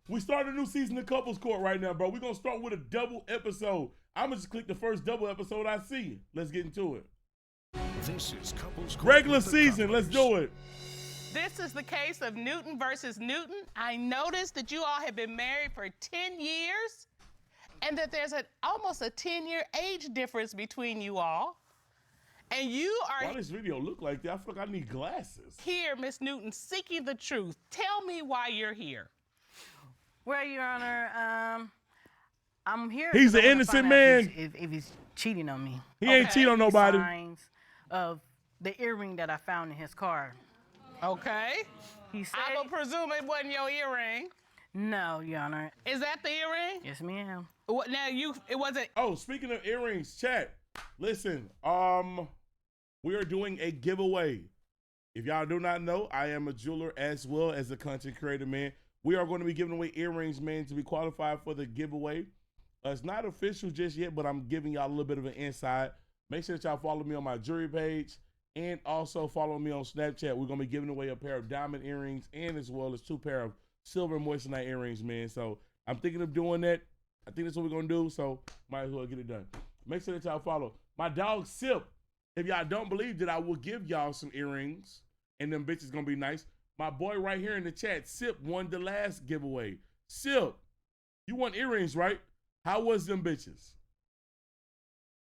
We started a new season of Couples Court right now, bro. We're going to start with a double episode. I'm going to just click the first double episode I see. Let's get into it. This is Couples Court. Regular season. Let's do it. This is the case of Newton versus Newton. I noticed that you all have been married for 10 years and that there's almost a 10-year age difference between you all. And you are Why does this video look like that? I feel like I need glasses. here, Miss Newton, seeking the truth. Tell me why you're here. Well, Your Honor, I'm here. He's because an I wanna innocent find out man. If he's cheating on me. He ain't cheat on nobody. Signs of the earring that I found in his car. Okay. He said, I will presume it wasn't your earring. no, Your Honor. Is that the earring? Yes, ma'am. What, now, it wasn't. Oh, speaking of earrings, chat. Listen, we are doing a giveaway. If y'all do not know, I am a jeweler as well as a content creator, man. We are going to be giving away earrings, man, to be qualified for the giveaway. It's not official just yet, but I'm giving y'all a little bit of an insight. Make sure that y'all follow me on my jewelry page and also follow me on Snapchat. We're going to be giving away a pair of diamond earrings and as well as 2 pair of silver moissanite earrings, man. So I'm thinking of doing that. I think that's what we're going to do, so might as well get it done. Make sure that y'all follow. My dog, Sip, if y'all don't believe that I will give y'all some earrings and them bitches going to be nice. My boy right here in the chat, Sip, won the last giveaway. Sip, you won earrings, right? How was them bitches?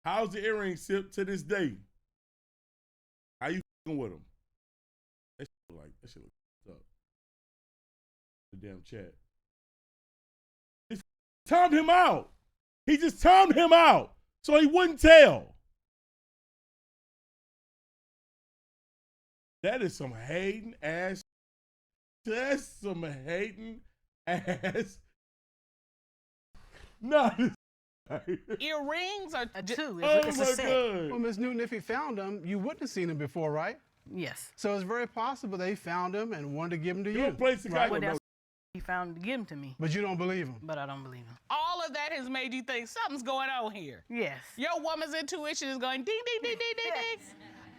How's the earrings, Sip, to this day? How you f***ing with them? That shit look up. The damn chat. He timed him out. He just timed him out so he wouldn't tell. That is some hating ass. That's some hating ass. No. Earrings are Two. Oh It's my a set. God. Well, Ms. Newton, if he found them, you wouldn't have seen them before, right? Yes. So it's very possible they found them and wanted to give them to You you. don't play Chicago, Well, bro. that's he found to give them to me, But you don't believe them. but I don't believe him. all of that has made you think something's going on here. Yes. Your woman's intuition is going ding, ding, ding, ding, ding, ding.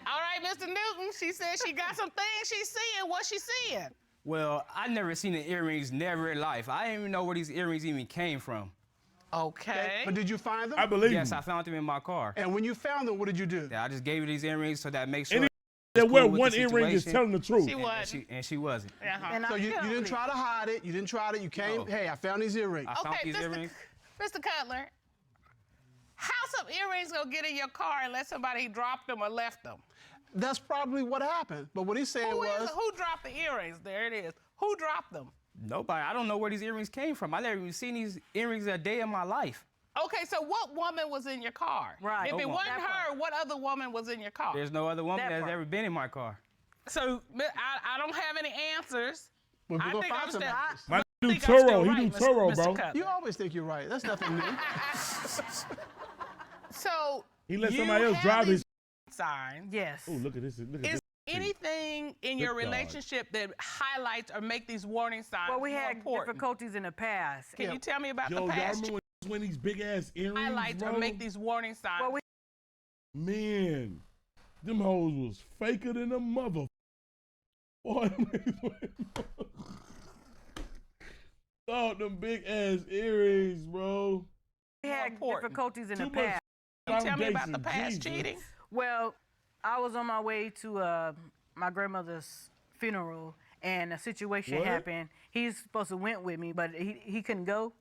All right, Mr. Newton, she said she got some things she's seeing. What's she seeing? Well, I never seen the earrings never in life. I didn't even know where these earrings even came from. Okay. But did you find them? I believe Yes, you. I found them in my car. And when you found them, what did you do? Yeah, I just gave her these earrings so that makes sure Any it's that cool wear with one the earring is situation. telling the truth. She wasn't. And she wasn't. Uh-huh. And So I you felt didn't it. try to hide it. You didn't try to. You came, No. hey, I found these earrings. I found Okay, these earrings. Mr. Cutler, how some earrings gonna get in your car unless somebody dropped them or left them? That's probably what happened. But what he's saying Who dropped the earrings? There it is. Who dropped them? Nobody. I don't know where these earrings came from. I never even seen these earrings a day in my life. Okay, so what woman was in your car? Right. If No it woman. wasn't her, what other woman was in your car? There's no other woman That that's part. ever been in my car. So I don't have any answers. was, I we're going to think find I'm some still. answers. My do think I'm still Turo. He right, do Mr. Turo, Mr. bro. Cutler. You always think you're right. That's nothing new. So He let you somebody else have drive these his. signs. Yes. Oh, look at this. Look at Is this. anything in your Good God. relationship that highlights or make these warning signs Well, we more had important? difficulties in the past. Can you tell me about Yo, the y'all past remember when these big ass earrings, highlights bro? or make these warning signs? Well, we Man, them hoes was faker than a mother. Boy, oh, them big ass earrings, bro. had important. difficulties in Too the much past. Can you tell me about the foundation, past Jesus. cheating? Well, I was on my way to my grandmother's funeral, and a situation What? happened. He's supposed to went with me, but he couldn't go.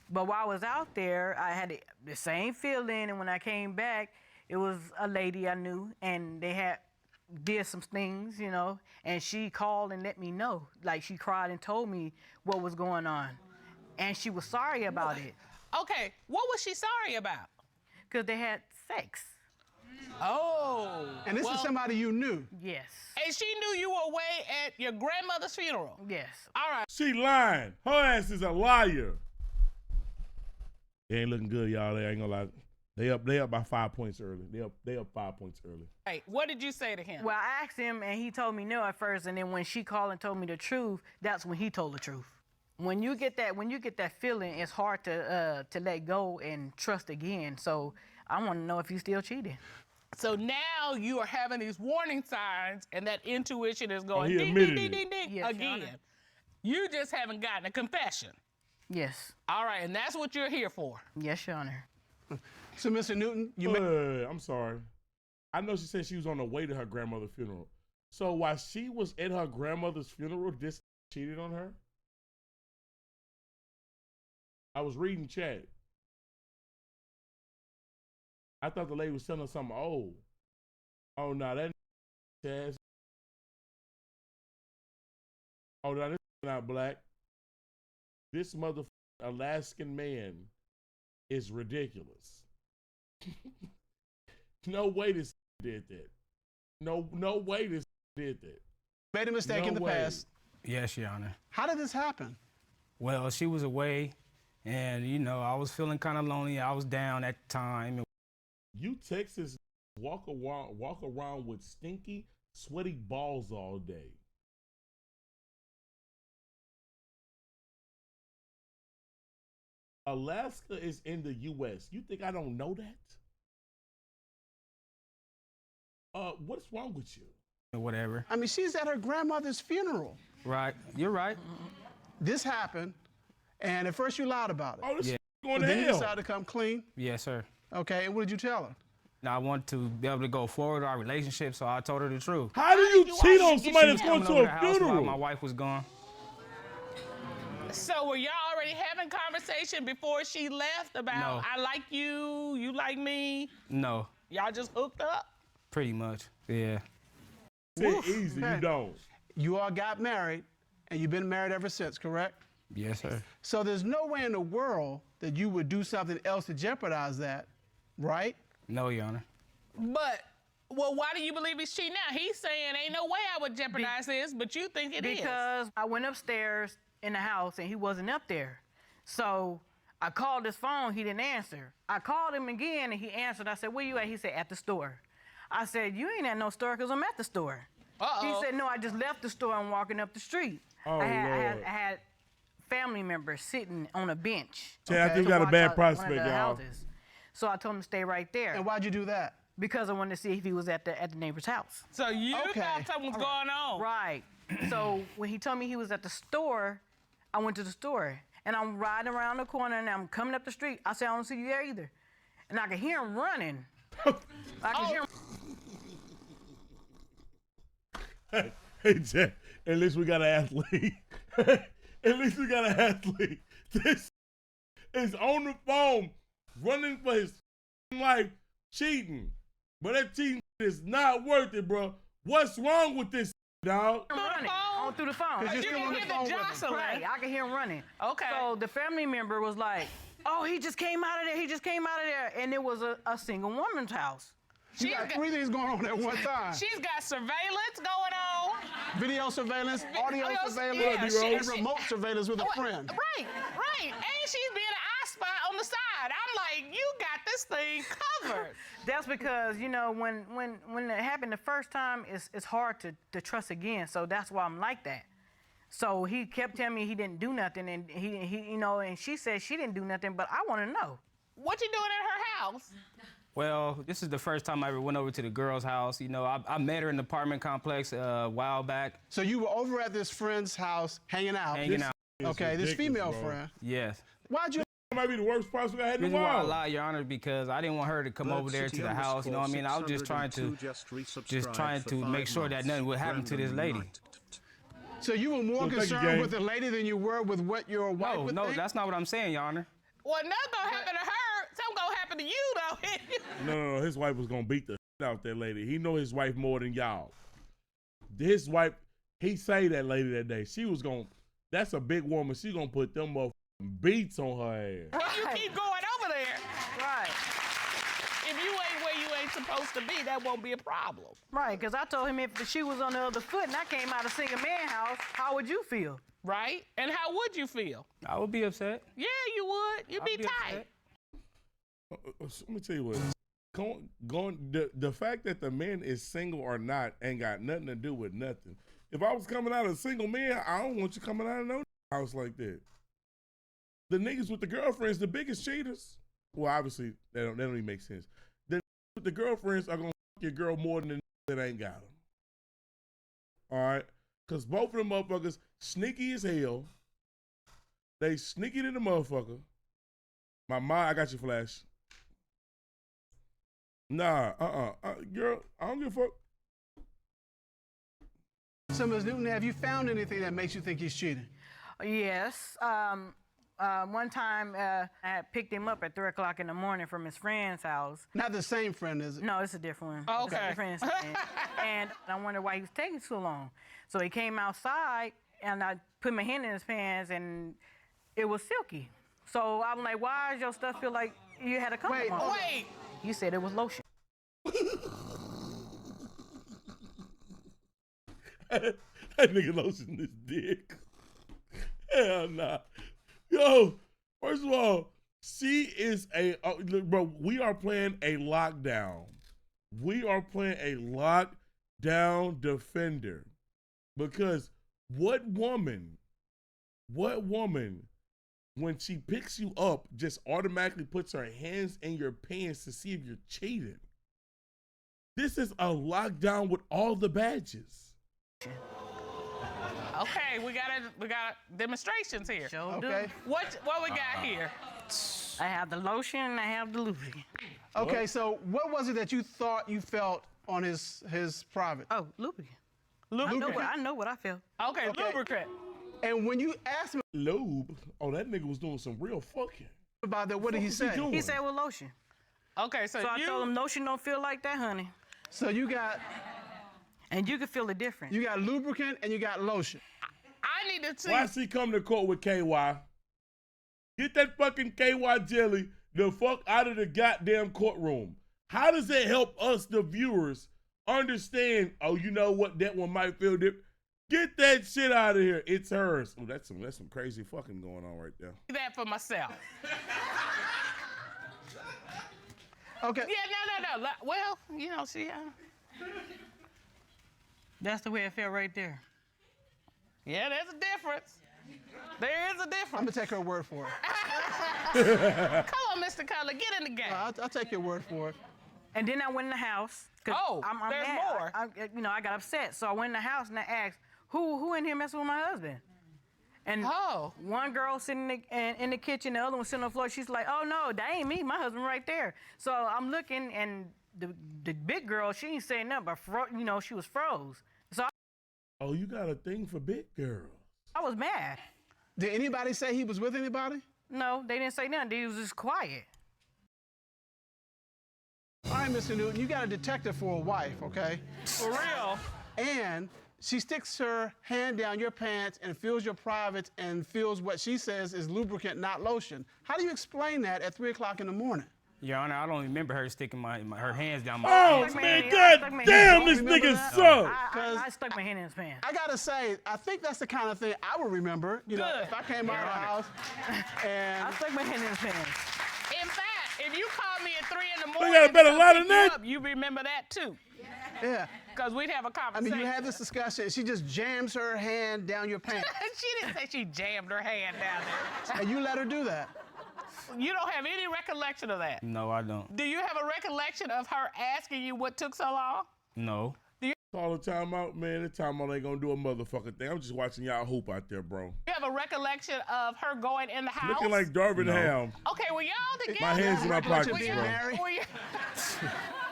But while I was out there, I had the same feeling, and when I came back, it was a lady I knew, and they had did some things, you know, and she called and let me know. Like, she cried and told me what was going on, and she was sorry about it Okay, what was she sorry about? because they had sex. Oh. And this is somebody you knew. Yes. And she knew you were away at your grandmother's funeral. Yes. All right. She lying. Her ass is a liar. They ain't looking good, y'all. They ain't gonna lie. They up by 5 points early. They up 5 points early. Hey, what did you say to him? Well, I asked him, and he told me no at first, and then when she called and told me the truth, that's when he told the truth. When you get that feeling, it's hard to let go and trust again. So I want to know if you still cheating. So now you are having these warning signs, and that intuition is going he ding, admitted ding, ding, it. ding, ding Yes, Your again. Honor. You just haven't gotten a confession. Yes. All right, and that's what you're here for. Yes, Your Honor. So, Mr. Newton, I'm sorry. I know she said she was on the way to her grandmother's funeral. So while she was at her grandmother's funeral, this cheated on her? I was reading chat. I thought the lady was telling her something old. Oh, no, that ass. Oh, no, this not black. This motherfucking Alaskan man is ridiculous. No way this did that. No way this did that. made a mistake No in the way. past. Yes, Your Honor. How did this happen? Well, she was away, and, you know, I was feeling kind of lonely. I was down at the time. You Texas walk around with stinky, sweaty balls all day. Alaska is in the U.S. You think I don't know that? What's wrong with you? Whatever. I mean, she's at her grandmother's funeral. Right. You're right. This happened, and at first you lied about it. Oh, this Yeah. going But to then you hell. decided to come clean. Yes, sir. Okay, and what did you tell her? Now, I want to be able to go forward with our relationship, so I told her the truth. How do you cheat on somebody that's She going was to coming over a the house while funeral? my wife was gone. So were y'all already having conversation before she left about No. I like you, you like me? No, Y'all just hooked up? pretty much. Yeah. It's easy, Okay. you don't. You all got married, and you've been married ever since, correct? Yes, sir. So there's no way in the world that you would do something else to jeopardize that, right? No, Your Honor. But, well, why do you believe he's cheating now? He's saying ain't no way I would jeopardize this, but you think it is. Because I went upstairs in the house and he wasn't up there. So I called his phone, he didn't answer. I called him again and he answered. I said, where you at? He said, at the store. I said, you ain't at no store because I'm at the store. Uh-oh. He said, no, I just left the store and walking up the street. Oh, I Lord. had family members sitting on a bench. Chad, I think to you got a watch bad out one of prospect, the y'all. houses. So I told him to stay right there And why'd you do that? because I wanted to see if he was at the neighbor's house. So you Okay. thought something was going on. Right. So when he told me he was at the store, I went to the store. And I'm riding around the corner and I'm coming up the street. I said, I don't see you there either. And I could hear him running. I could hear him. Hey, Chad, at least we got an athlete. At least we got an athlete. This is on the phone, running for his life, cheating. But that cheating is not worth it, bro. What's wrong with this, dog? running on through the phone. You're You still can on the hear phone the with him. jostling. Right, I could hear him running. Okay. So the family member was like, oh, he just came out of there. He just came out of there. And it was a single woman's house. You got three things going on at one time. She's got surveillance going on. Video surveillance, audio Yeah, surveillance, she- and remote surveillance with a friend. Right. And she's being an eye spy on the side. I'm like, you got this thing covered. That's because, you know, when it happened the first time, it's hard to trust again. So that's why I'm like that. So he kept telling me he didn't do nothing, and he you know, and she said she didn't do nothing, but I want to know. What you doing at her house? Well, this is the first time I ever went over to the girl's house. You know, I met her in the apartment complex a while back. So you were over at this friend's house hanging out. Hanging out. Okay, this ridiculous, female bro. friend. Yes. Why'd you? That might be the worst prospect I had in Reason a why I while. lied, Your Honor, because I didn't want her to come over there to the house. You know what I mean? I was just trying to make sure that nothing would happen to this lady. So you were more Thank you, concerned gang. with the lady than you were with what your wife would No, think? that's not what I'm saying, Your Honor. Well, nothing gonna happen to her. Something gonna happen to you, though. No, his wife was gonna beat the shit out that lady. He know his wife more than y'all. His wife, he say that lady that day. She was gonna, that's a big woman. She gonna put them motherfucking beats on her ass. Well, you keep going over there. Right. If you ain't where you ain't supposed to be, that won't be a problem. Right, because I told him if the shoe was on the other foot and I came out of single man house, how would you feel? Right? And how would you feel? I would be upset. Yeah, you would. You'd I'd be be tight. upset. Let me tell you what. The fact that the man is single or not ain't got nothing to do with nothing. If I was coming out of a single man, I don't want you coming out of no house like that. The niggas with the girlfriends, the biggest cheaters. Well, obviously that don't even make sense. The with the girlfriends are gonna fuck your girl more than the that ain't got them. All right, Because both of them motherfuckers sneaky as hell. They sneaky to the motherfucker. My mind, I got your flash. Nah, girl, I don't give a fuck. So, Ms. Newton, have you found anything that makes you think he's cheating? Yes. One time I had picked him up at 3 o'clock in the morning from his friend's house. Not the same friend, is it? No, it's a different one. Oh, It's a okay. different friend. And I wondered why he was taking so long. So he came outside, and I put my hand in his pants, and it was silky. So I'm like, why does your stuff feel like you had a condom Wait, on? Wait. You said it was lotion. That nigga lotion his dick. Hell nah. Yo, first of all, she is look, bro, we are playing a lockdown. We are playing a lockdown defender. Because what woman, when she picks you up, just automatically puts her hands in your pants to see if you're cheating? This is a lockdown with all the badges. Okay, we got demonstrations here. Sure Okay. do. What we got here? I have the lotion and I have the lubricant. Okay, so what was it that you thought you felt on his private? Oh, lubricant. Lubricant. I know what I felt. Okay, lubricant. And when you asked him Lube. Oh, that nigga was doing some real fucking. about that, what did he What was he say? doing? He said with lotion. Okay, so So I you told him lotion don't feel like that, honey. So you got And you can feel the difference. lubricant and you got lotion. I need to see. Why she come to court with KY? Get that fucking KY jelly the fuck out of the goddamn courtroom. How does it help us, the viewers, understand, oh, you know what, that one might feel different? Get that shit out of here. It's hers. Oh, that's some crazy fucking going on right there. that for myself. Okay. Yeah, no. Well, you know, see, That's the way it felt right there. yeah, there's a difference. There is a I'm difference. gonna take her word for it. Come on, Mr. Cutler, get in the game. I'll take your word for it. And then I went in the house. 'Cause Oh, there's mad. more. I got upset. So I went in the house and I asked, who in here messing with my husband? And Oh. one girl sitting in the kitchen, the other one sitting on the floor. She's like, oh, no, that ain't me. My husband right there. So I'm looking, and the big girl, she ain't saying nothing, but, she was froze. So Oh, you got a thing for big girls. I was mad. Did anybody say he was with anybody? No, they didn't say nothing. They was just quiet. All right, Mr. Newton, you got a detective for a wife, okay? For real? And she sticks her hand down your pants and feels your privates and feels what she says is lubricant, not lotion. How do you explain that at 3 o'clock in the morning? Your Honor, I don't remember her sticking her hands down my Oh, pants. man, I stuck god my damn, hand. this Remember nigga that? suck. I stuck my hand in his pants. I gotta say, I think that's the kind of thing I would remember. You know, Good. if I came out of the house and I stuck my hand in his pants. In fact, if you called me at 3 in the They morning, got a better to line pick than you that. up, you remember that too, yeah, because we'd have a I conversation. mean, you had this discussion. She just jams her hand down your pants, She didn't say she jammed her hand down there. and you let her do that. You don't have any recollection of that. No, I don't. Do you have a recollection of her asking you what took so long? No. Call the timeout, man. The timeout ain't gonna do a motherfucking thing. I'm just watching y'all hoop out there, bro. You have a recollection of her going in the house? Looking like Darvin No. Ham. Okay, well, y'all together. My hands in my Recollection pockets, being bro. married. Were you-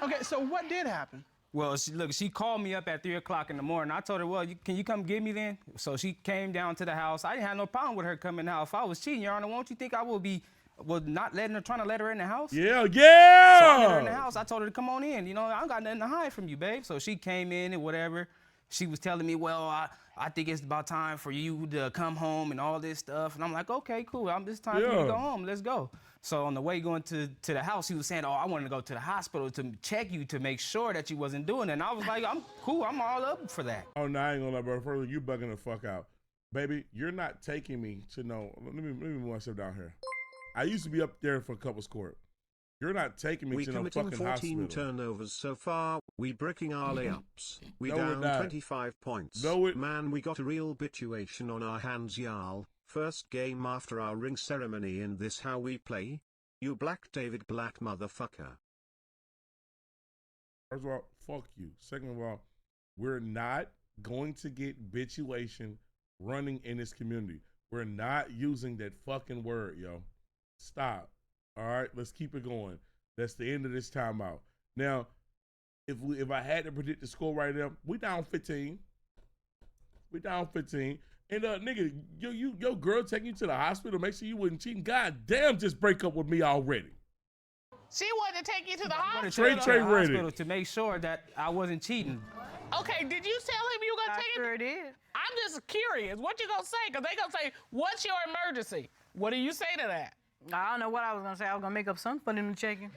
Okay, so what did happen? Well, she called me up at 3 o'clock in the morning. I told her, well, can you come get me then? So she came down to the house. I didn't have no problem with her coming in the house. If I was cheating, Your Honor, won't you think I would be not trying to let her in the house? Yeah, So I let her in the yeah. house. I told her to come on in. I don't got nothing to hide from you, babe. So she came in and whatever. She was telling me, well, I think it's about time for you to come home and all this stuff. And I'm like, okay, cool. It's time for me to Yeah. go home. Let's go. So on the way going to the house, he was saying, oh, I wanted to go to the hospital to check you to make sure that you wasn't doing it. And I was like, I'm cool. I'm all up for that. Oh, no, I ain't gonna lie, bro. First, you bugging the fuck out. Baby, you're not taking me to no. Let me move myself down here. I used to be up there for couples court. You're not taking me We to no committing fucking 14 hospital. turnovers so far. We breaking our layups. We No, we're down not. 25 points. No, Man, we got a real situation on our hands, y'all. First game after our ring ceremony, and this how we play? You Black David Black motherfucker. First of all, fuck you. Second of all, we're not going to get bitchuation running in this community. We're not using that fucking word, yo. Stop. All right, let's keep it going. That's the end of this timeout. Now, if I had to predict the score right now, we down 15. We down 15. And nigga, your girl taking you to the hospital, make sure you wasn't cheating. God damn, just break up with me already. She wanted to take you to the hospital. Trey ready to make sure that I wasn't cheating. Okay, did you tell him you were gonna I take sure it? did. I'm just curious. What you gonna say? Because they gonna say, what's your emergency? What do you say to that? I don't know what I was gonna say. I was gonna make up something for them to check in.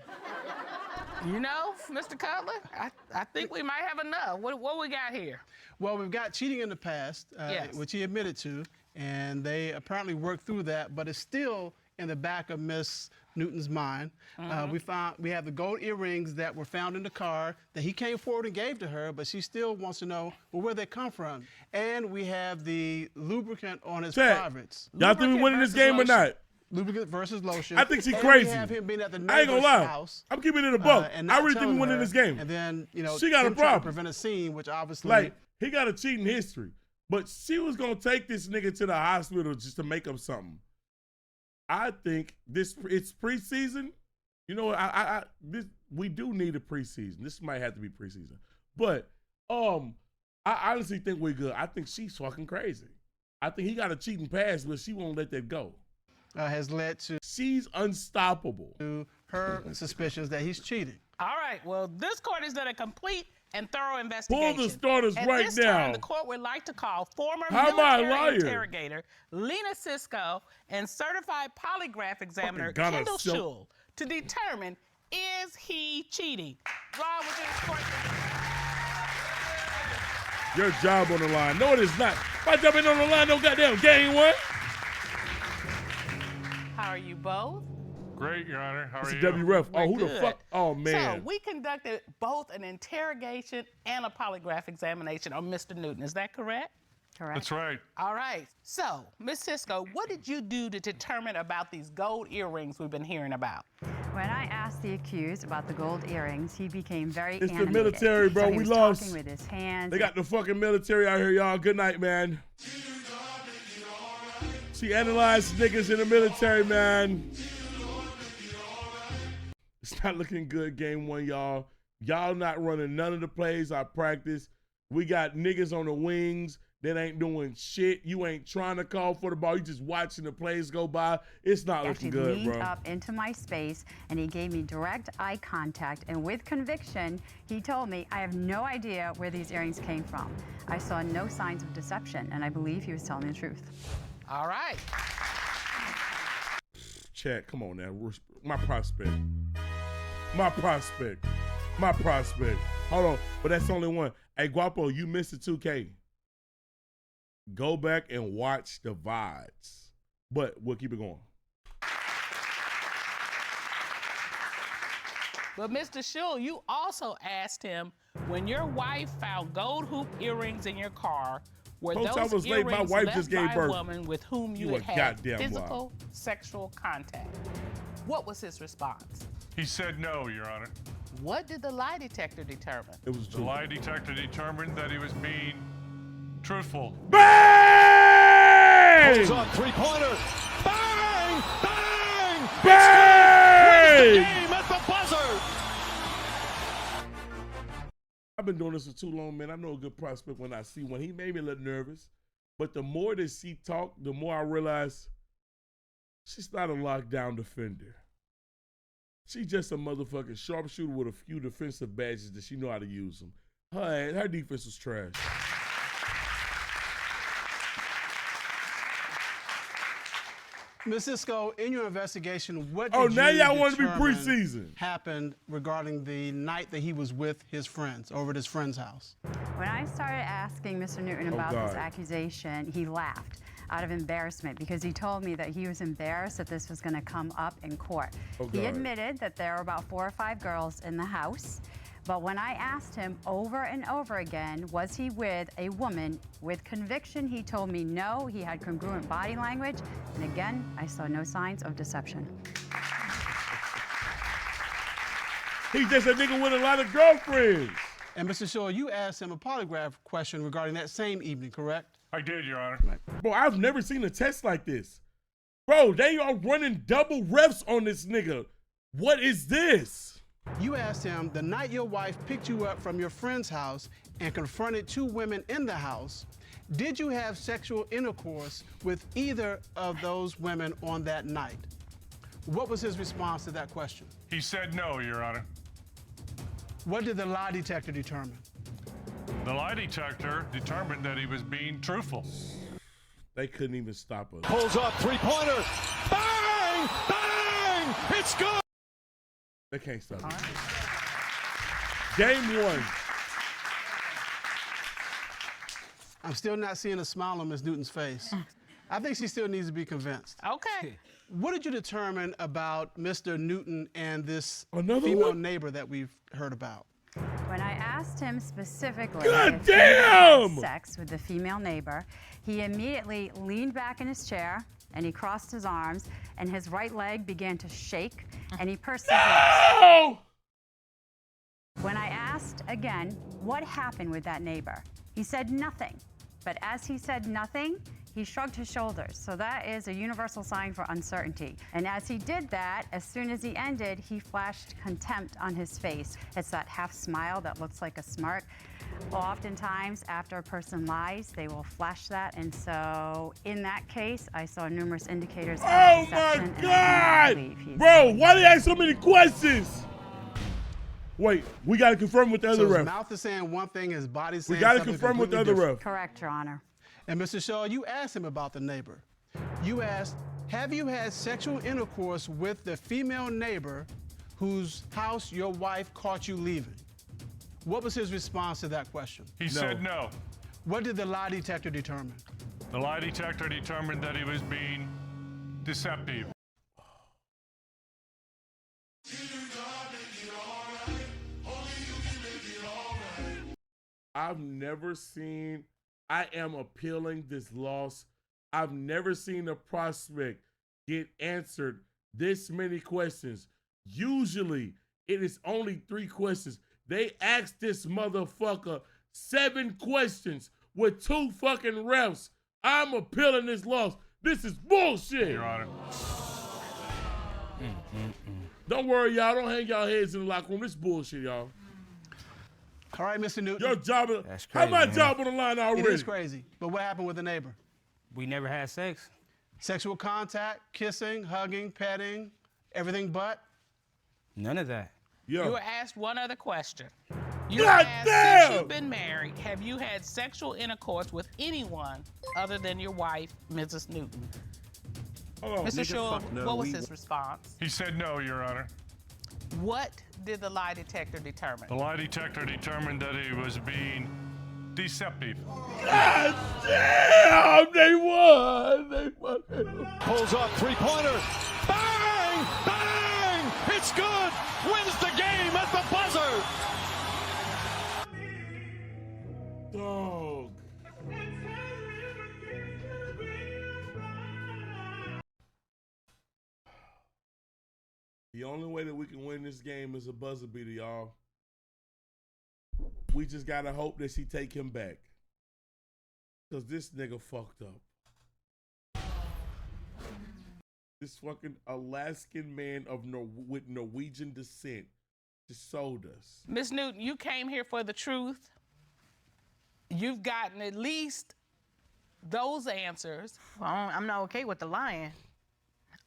You know, Mr. Cutler, I think we might have enough. What we got here? Well, we've got cheating in the past, Yes. which he admitted to, and they apparently worked through that, but it's still in the back of Miss Newton's mind. We have the gold earrings that were found in the car that he came forward and gave to her, but she still wants to know, well, where they come from. And we have the lubricant on his Chat. privates. Y'all think we winning this game or not? Lubricant versus lotion. I think she's And crazy. We have him being at the I ain't gonna neighbor's lie. house. I'm keeping it a buck. and I not really think we telling winning her, this game. And then, She got a him trying to problem. prevent a scene, which obviously. Like, he got a cheating history. But she was going to take this nigga to the hospital just to make up something. I think it's preseason. You know, we do need a preseason. This might have to be preseason. But I honestly think we're good. I think she's fucking crazy. I think he got a cheating past, but she won't let that go. Has led to She's unstoppable. her suspicions that he's cheating. All right, well, this court has done a complete and thorough investigation. Pull the starters At right this now. time, the court would like to call former How am I a military liar? interrogator Lena Cisco and certified polygraph examiner Fucking Ghana Kendall silk. Schul to determine, is he cheating? Ron, would you escort Your job on the line. No, it is not. If I jump in on the line, no goddamn game one. How are you both? Great, Your Honor. How are It's a you? WREF. Oh, who We're the good. fuck? Oh, man. So we conducted both an interrogation and a polygraph examination on Mr. Newton. Is that correct? Correct. That's right. All right. So, Ms. Cisco, what did you do to determine about these gold earrings we've been hearing about? When I asked the accused about the gold earrings, he became very It's the animated. military, bro. So he We was lost. talking with his hands. They got the fucking military out here, y'all. Good night, man. She analyzed niggas in the military, man. It's not looking good, game one, y'all. Y'all not running none of the plays I practice. We got niggas on the wings that ain't doing shit. You ain't trying to call for the ball. You just watching the plays go by. It's not looking actually good, leaned bro. up into my space and he gave me direct eye contact, and with conviction he told me, I have no idea where these earrings came from. I saw no signs of deception, and I believe he was telling the truth. All right. Chat, come on now. My prospect. My prospect. My prospect. Hold on, but that's only one. Hey, Guapo, you missed the 2K. Go back and watch the VODs. But we'll keep it going. But Mr. Schul, you also asked him, when your wife found gold hoop earrings in your car, were Folks, I those was late. My earrings wife left just gave by birth. a woman with whom you You had a had goddamn physical sexual contact? What was his response? He said no, Your Honor. What did the lie detector determine? It was The true. lie detector determined that he was being truthful. Bang! He's on three-pointer. Bang! Bang! Bang! Game at the buzzer. I've been doing this for too long, man. I know a good prospect when I see one. He made me a little nervous. But the more that she talked, the more I realize she's not a lockdown defender. She's just a motherfucking sharpshooter with a few defensive badges that she know how to use them. Her defense was trash. Ms. Cisco, in your investigation, what did Oh, now you y'all want to be determine preseason. happened regarding the night that he was with his friends, over at his friend's house? When I started asking Mr. Newton about this God. accusation, he laughed out of embarrassment because he told me that he was embarrassed that this was going to come up in court. Oh, He God. admitted that there were about 4 or 5 girls in the house, but when I asked him over and over again, was he with a woman, with conviction, he told me no, he had congruent body language, and again, I saw no signs of deception. He's just a nigga with a lot of girlfriends. And Mr. Shaw, you asked him a polygraph question regarding that same evening, correct? I did, Your Honor. Bro, I've never seen a test like this. Bro, they are running double refs on this nigga. What is this? You asked him the night your wife picked you up from your friend's house and confronted two women in the house, did you have sexual intercourse with either of those women on that night? What was his response to that question? He said no, Your Honor. What did the lie detector determine? The lie detector determined that he was being truthful. They couldn't even stop us. Pulls up, three-pointer. Bang! Bang! It's good! They can't stop us. Game 1. I'm still not seeing a smile on Ms. Newton's face. I think she still needs to be convinced. Okay. What did you determine about Mr. Newton and this Another female one? neighbor that we've heard about? When I asked him specifically God if he had damn! sex with the female neighbor, he immediately leaned back in his chair and he crossed his arms and his right leg began to shake and he pursed his lips. Oh! When I asked again what happened with that neighbor, he said nothing. But as he said nothing, he shrugged his shoulders. So that is a universal sign for uncertainty. And as he did that, as soon as he ended, he flashed contempt on his face. It's that half smile that looks like a smirk. Oftentimes, after a person lies, they will flash that. And so in that case, I saw numerous indicators of Oh deception, my and I do not God! believe he's Bro, why do they ask so many questions? Wait, we got to confirm with the other So his ref. mouth is saying one thing, his body's saying We got to something confirm with the other completely ref. correct, Your Honor. And Mr. Shaw, you asked him about the neighbor. You asked, have you had sexual intercourse with the female neighbor whose house your wife caught you leaving? What was his response to that question? He said no. What did the lie detector determine? The lie detector determined that he was being deceptive. I've never seen, I am appealing this loss. I've never seen a prospect get answered this many questions. Usually, it is only 3 questions. They asked this motherfucker 7 questions with 2 fucking refs. I'm appealing this loss. This is bullshit. Your Honor. Don't worry, y'all. Don't hang y'all heads in the locker room. This bullshit, y'all. All right, Mr. Newton. Your job, That's how my crazy, job on the line already? It is crazy. But what happened with the neighbor? We never had sex. Sexual contact, kissing, hugging, petting, everything but? None of that. Yo. You were asked one other question. You were God asked, damn! since you've been married, have you had sexual intercourse with anyone other than your wife, Mrs. Newton? Hold on. Oh, Nigga, Mr. Shaw, fuck no, what was we- his response? He said no, Your Honor. What did the lie detector determine? The lie detector determined that he was being deceptive. God damn! They won! They fucking Pulls up, three-pointer. Bang! Bang! It's good! Wins the game at the buzzer! dog. The only way that we can win this game is a buzzer beater, y'all. We just gotta hope that she take him back. Cause this nigga fucked up. This fucking Alaskan man of with Norwegian descent just sold us. Miss Newton, you came here for the truth. You've gotten at least those answers. Well, I'm not okay with the lying.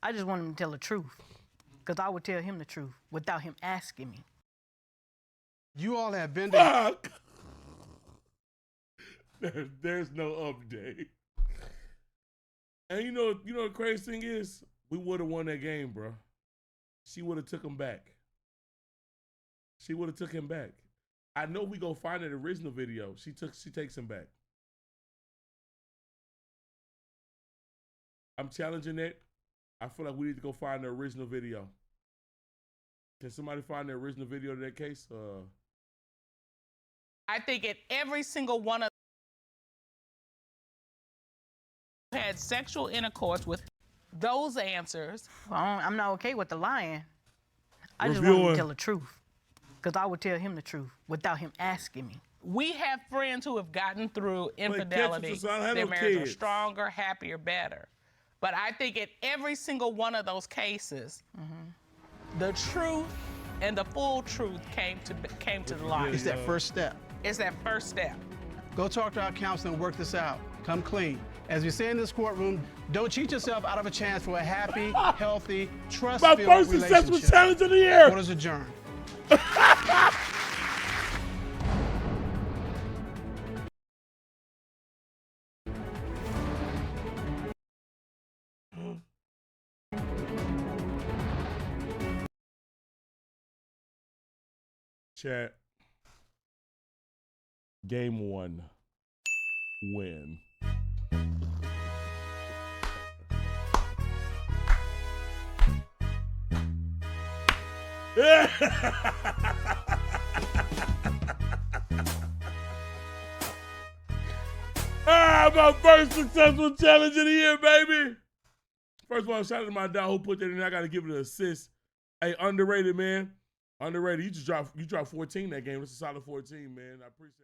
I just want him to tell the truth. Because I would tell him the truth without him asking me. You all have been to... Fuck! There's no update. And you know the crazy thing is? We would have won that game, bro. She would have took him back. She would have took him back. I know we go find that original video. She takes him back. I'm challenging it. I feel like we need to go find the original video. Can somebody find the original video of that case? I think at every single one of them had sexual intercourse with those answers. Well, I'm not okay with the lying. I just want Review him it. to tell the truth. because I would tell him the truth without him asking me. We have friends who have gotten through catch infidelity. us, I don't have Their no marriages are kids. stronger, happier, better. But I think in every single one of those cases, the truth and the full truth came to the light. It's that first step. It's that first step. Go talk to our counselor and work this out. Come clean. As we say in this courtroom, don't cheat yourself out of a chance for a happy, healthy, trust-filled My first relationship. successful challenge of the year. Court is adjourned. Chat. Game 1. Win. My first successful challenge of the year, baby. First of all, shout out to my dog who put that in there. I got to give it an assist. Hey, underrated, man. Underrated. You dropped 14 that game. That's a solid 14, man. I appreciate it.